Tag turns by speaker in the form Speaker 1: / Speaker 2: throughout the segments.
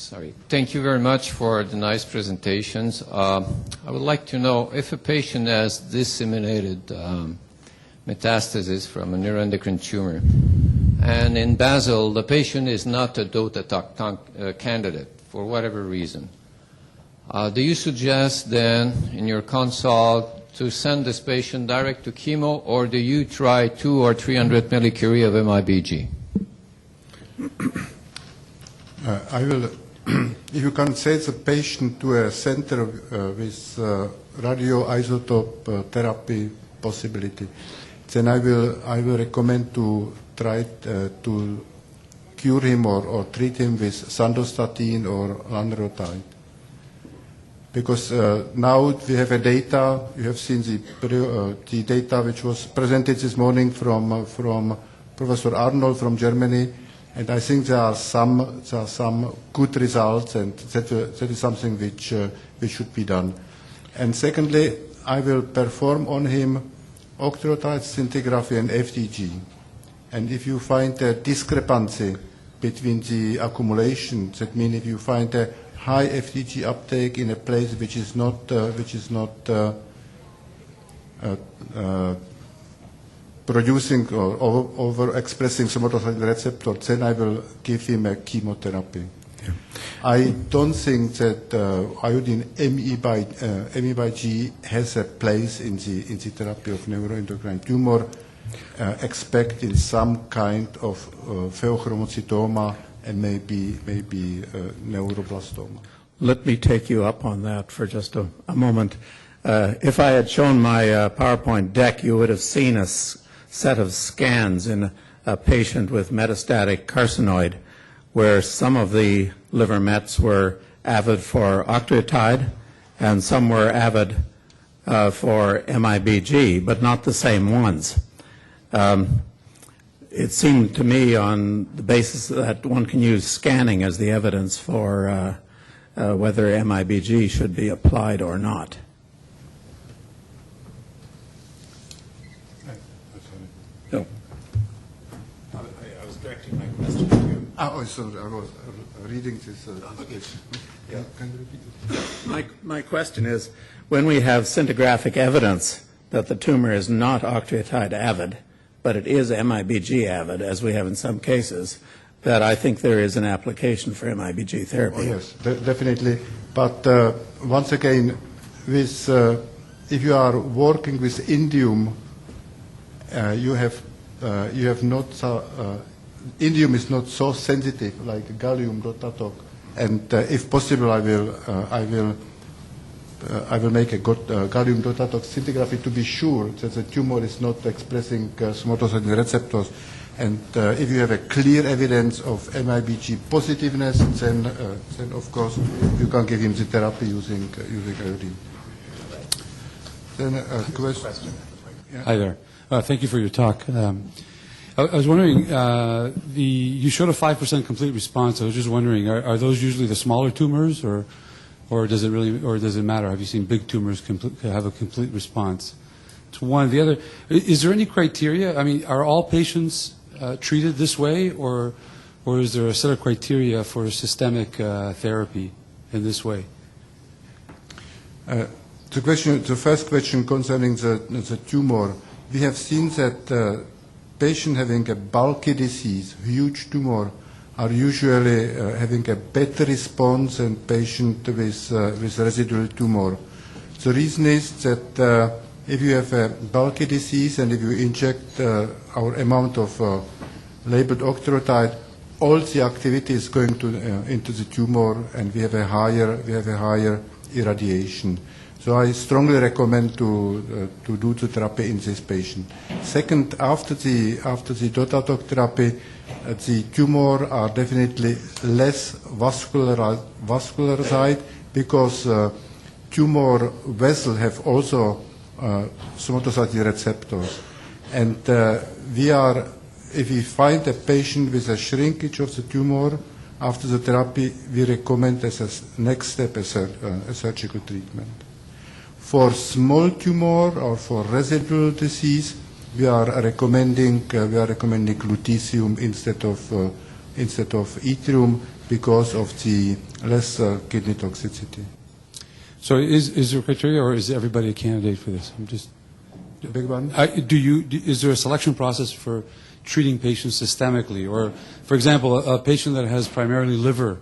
Speaker 1: Sorry. Thank you very much for the nice presentations. I would like to know if a patient has disseminated metastasis from a neuroendocrine tumor, and in basal, the patient is not a DOTA candidate for whatever reason. Do you suggest then in your consult to send this patient direct to chemo, or do you try 200 or 300 millicurie of MIBG?
Speaker 2: I will, if you can send the patient to a center with radioisotope therapy possibility, then I will recommend to try to cure him or treat him with sandostatin or lanreotide. Because now we have a data, you have seen the data which was presented this morning from Professor Arnold from Germany, and I think there are some good results, and that is something which should be done. And secondly, I will perform on him octreotide scintigraphy and FDG. And if you find a discrepancy between the accumulation, that means if you find a high FDG uptake in a place which is not producing or overexpressing somatostatin receptor, then I will give him a chemotherapy. Yeah. I don't think that iodine ME by G has a place in the therapy of neuroendocrine tumor, except in some kind of pheochromocytoma and maybe neuroblastoma.
Speaker 3: Let me take you up on that for just a moment. If I had shown my PowerPoint deck, you would have seen a set of scans in a patient with metastatic carcinoid where some of the liver mets were avid for octreotide and some were avid for MIBG, but not the same ones. It seemed to me on the basis that one can use scanning as the evidence for whether MIBG should be applied or not. No. I was directing my question to you.
Speaker 2: Oh, sorry, I was reading this.
Speaker 3: Okay.
Speaker 2: Yeah. Can you repeat it?
Speaker 3: My question is, when we have scintigraphic evidence that the tumor is not octreotide avid, but it is MIBG avid, as we have in some cases, that I think there is an application for MIBG therapy.
Speaker 2: Oh, yes, definitely. But once again, with if you are working with indium, you have not indium is not so sensitive like gallium DOTATOC, and if possible, I will make a good gallium DOTATOC scintigraphy to be sure that the tumor is not expressing somatostatin receptors. And if you have a clear evidence of MIBG positiveness, then of course you can give him the therapy using iodine. Then a question. Yeah.
Speaker 4: Hi there. Thank you for your talk. I was wondering, you showed a 5% complete response. I was just wondering, are those usually the smaller tumors, or does it matter? Have you seen big tumors have a complete response? To one, the other, is there any criteria? I mean, are all patients treated this way, or is there a set of criteria for systemic therapy in this way?
Speaker 2: The first question concerning the tumor, we have seen that patients having a bulky disease, huge tumor, are usually having a better response than patients with residual tumor. The reason is that if you have a bulky disease and if you inject our amount of labeled octreotide, all the activity is going into the tumor, and we have a higher irradiation. So I strongly recommend to do the therapy in this patient. Second, after the DOTATOC therapy, the tumor are definitely less vascularized because tumor vessels have also somatostatin receptors, and if we find a patient with a shrinkage of the tumor after the therapy, we recommend as a next step a surgical treatment. For small tumor or for residual disease, we are recommending lutetium instead of instead of yttrium because of the less kidney toxicity.
Speaker 4: So is there criteria, or is everybody a candidate for this? I'm just.
Speaker 2: Big one?
Speaker 4: Is there a selection process for treating patients systemically? Or, for example, a patient that has primarily liver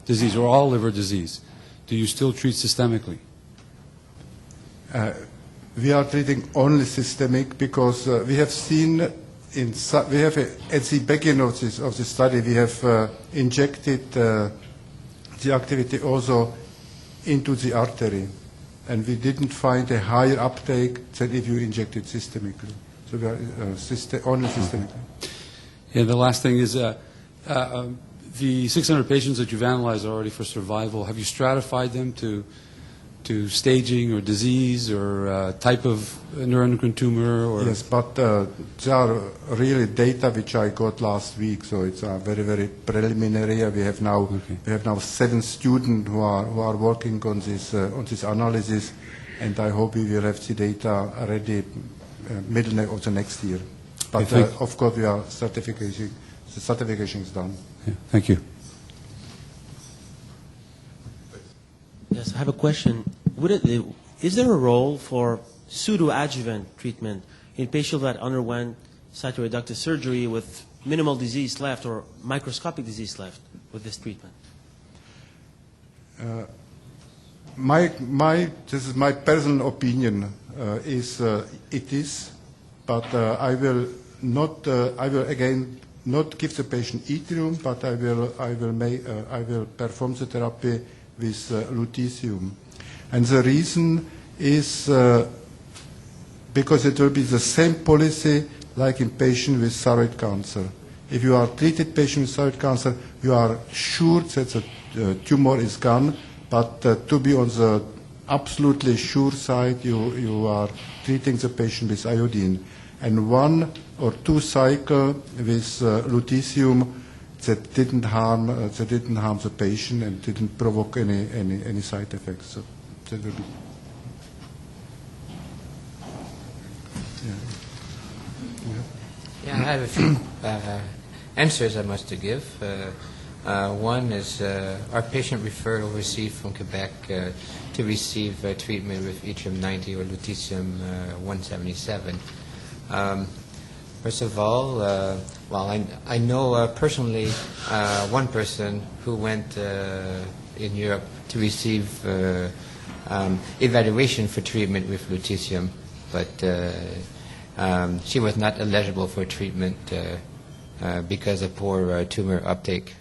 Speaker 4: disease or all liver disease, do you still treat systemically?
Speaker 2: We are treating only systemic because we have seen at the beginning of this study we have injected the activity also into the artery, and we didn't find a higher uptake than if you inject it systemically. So we are only systemically.
Speaker 4: Yeah, the last thing is the 600 patients that you've analyzed already for survival, have you stratified them to staging or disease or type of neuroendocrine tumor? Or?
Speaker 2: Yes, but there are really data which I got last week, so it's very, very preliminary. We have now 7 students who are working on this analysis, and I hope we will have the data ready middle of the next year. But of course, we are certification. The certification is done.
Speaker 4: Yeah, thank you.
Speaker 5: Yes, I have a question. Is there a role for pseudoadjuvant treatment in patients that underwent cytoreductive surgery with minimal disease left or microscopic disease left with this treatment?
Speaker 2: This is my personal opinion. It is, but I will again not give the patient yttrium, but I will perform the therapy with lutetium. And the reason is because it will be the same policy like in patient with thyroid cancer. If you are treated patient with thyroid cancer, you are sure that the tumor is gone, but to be on the absolutely sure side, you are treating the patient with iodine. And 1 or 2 cycles with lutetium that didn't harm the patient and didn't provoke any side effects. So that will be.
Speaker 6: Yeah, I have a few answers I must to give. One is our patient referred overseas from Quebec to receive treatment with yttrium-90 or lutetium-177. First of all, I know personally one person who went in Europe to receive evaluation for treatment with lutetium, but she was not eligible for treatment because of poor tumor uptake.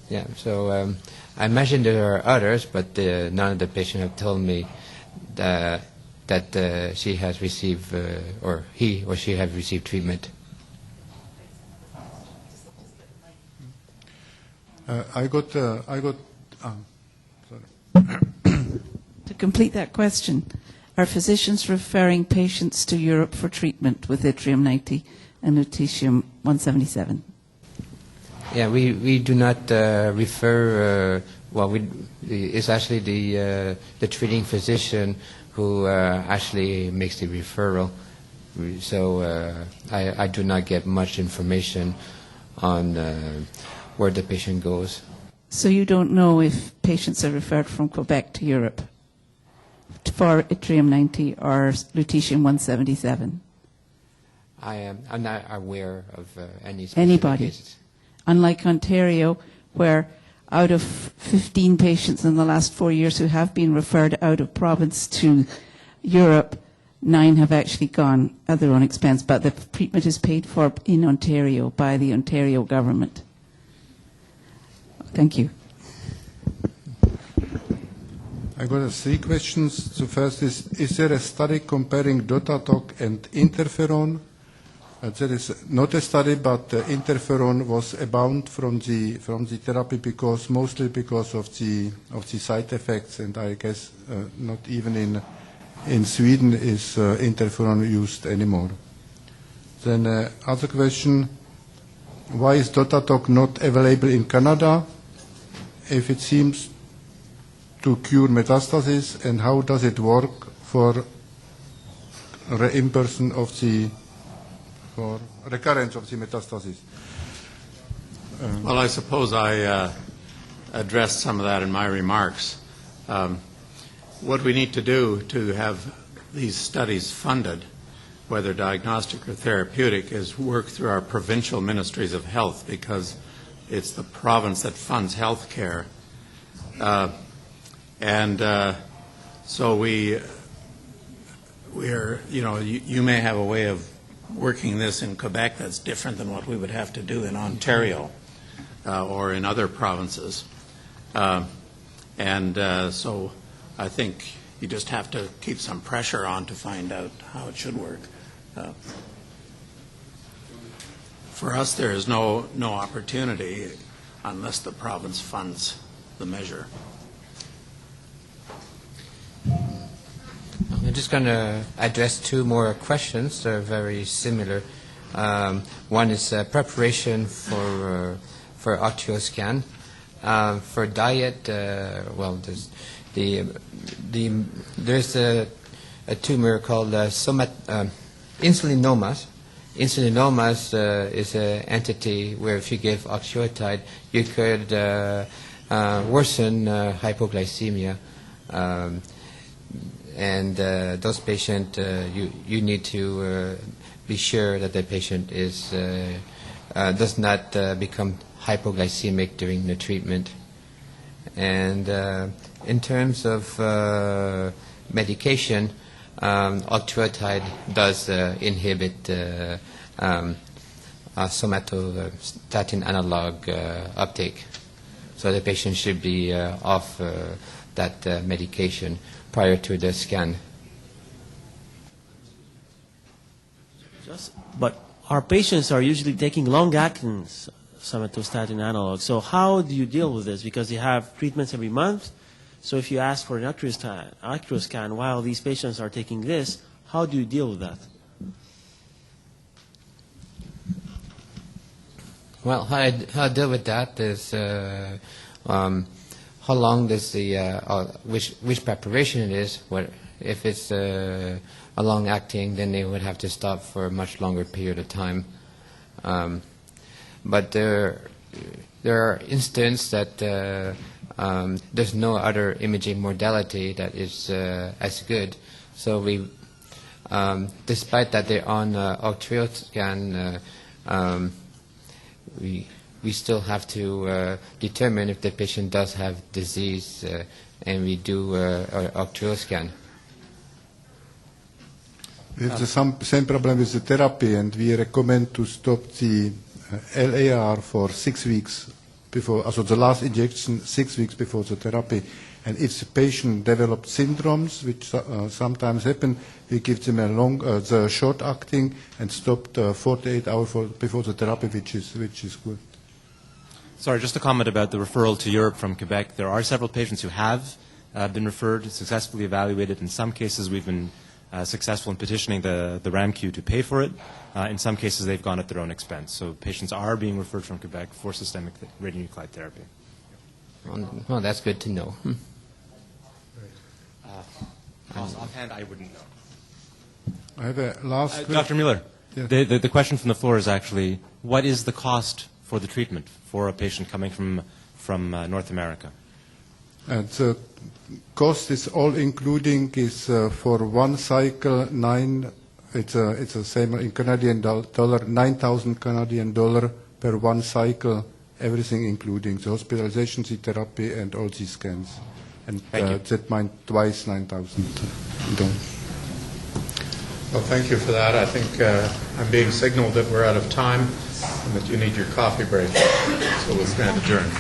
Speaker 6: Yeah, so I imagine there are others, but none of the patients have told me that she has received, or he or she has received treatment.
Speaker 2: Sorry.
Speaker 7: To complete that question, are physicians referring patients to Europe for treatment with yttrium-90 and lutetium-177?
Speaker 6: Yeah, we do not refer. It's actually the treating physician who actually makes the referral. So I do not get much information on where the patient goes.
Speaker 7: So you don't know if patients are referred from Quebec to Europe for yttrium-90 or lutetium-177?
Speaker 6: I'm not aware of any specific
Speaker 7: Anybody?
Speaker 6: cases.
Speaker 7: Unlike Ontario, where out of 15 patients in the last 4 years who have been referred out of province to Europe, 9 have actually gone at their own expense, but the treatment is paid for in Ontario by the Ontario government. Thank you.
Speaker 2: I got 3 questions. The first is there a study comparing Dotatoc and interferon? There is not a study, but interferon was abound from the therapy mostly because of the side effects, and I guess not even in Sweden is interferon used anymore. Then other question: why is Dotatoc not available in Canada if it seems to cure metastasis, and how does it work for reimbursement for recurrence of the metastasis?
Speaker 3: Well, I suppose I addressed some of that in my remarks. What we need to do to have these studies funded, whether diagnostic or therapeutic, is work through our provincial ministries of health, because it's the province that funds health care. So we're, you may have a way of working this in Quebec that's different than what we would have to do in Ontario or in other provinces. So I think you just have to keep some pressure on to find out how it should work. For us, there is no opportunity unless the province funds the measure.
Speaker 6: I'm just going to address two more questions. They're very similar. One is preparation for octreoscan. For diet, there's a tumor called insulinomas. Insulinomas is an entity where if you give octreotide, you could worsen hypoglycemia. Those patients, you need to be sure that the patient does not become hypoglycemic during the treatment. And in terms of medication, octreotide does inhibit somatostatin analog uptake. So the patient should be off that medication prior to the scan.
Speaker 5: But our patients are usually taking long-acting somatostatin analog. So how do you deal with this? Because you have treatments every month. So if you ask for an octreoscan while these patients are taking this, how do you deal with that?
Speaker 6: Well, how I deal with that is how long does the which preparation it is. If it's a long-acting, then they would have to stop for a much longer period of time. But there are instances that there's no other imaging modality that is as good. So we, despite that they're on octreoscan, we still have to determine if the patient does have disease, and we do octreoscan.
Speaker 2: We have the same problem with the therapy, and we recommend to stop the LAR for 6 weeks before, also the last injection 6 weeks before the therapy. And if the patient develops syndromes, which sometimes happen, we give them the short acting and stop the 48 hours before the therapy, which is good.
Speaker 8: Sorry, just a comment about the referral to Europe from Quebec. There are several patients who have been referred, successfully evaluated. In some cases, we've been successful in petitioning the RAMQ to pay for it. In some cases, they've gone at their own expense. So patients are being referred from Quebec for systemic radionuclide therapy.
Speaker 6: Well, that's good to know.
Speaker 8: Offhand, I wouldn't know.
Speaker 2: I have a last
Speaker 8: Dr. Mueller,
Speaker 2: Yeah.
Speaker 8: the question from the floor is actually, what is the cost for the treatment for a patient coming from North America?
Speaker 2: And the cost is all including is for one cycle it's the same in Canadian dollar, 9,000 Canadian dollar per one cycle, everything including the hospitalization, the therapy, and all these scans. And that meant twice 9,000.
Speaker 3: Well, thank you for that. I think I'm being signaled that we're out of time and that you need your coffee break. So we'll stand adjourned.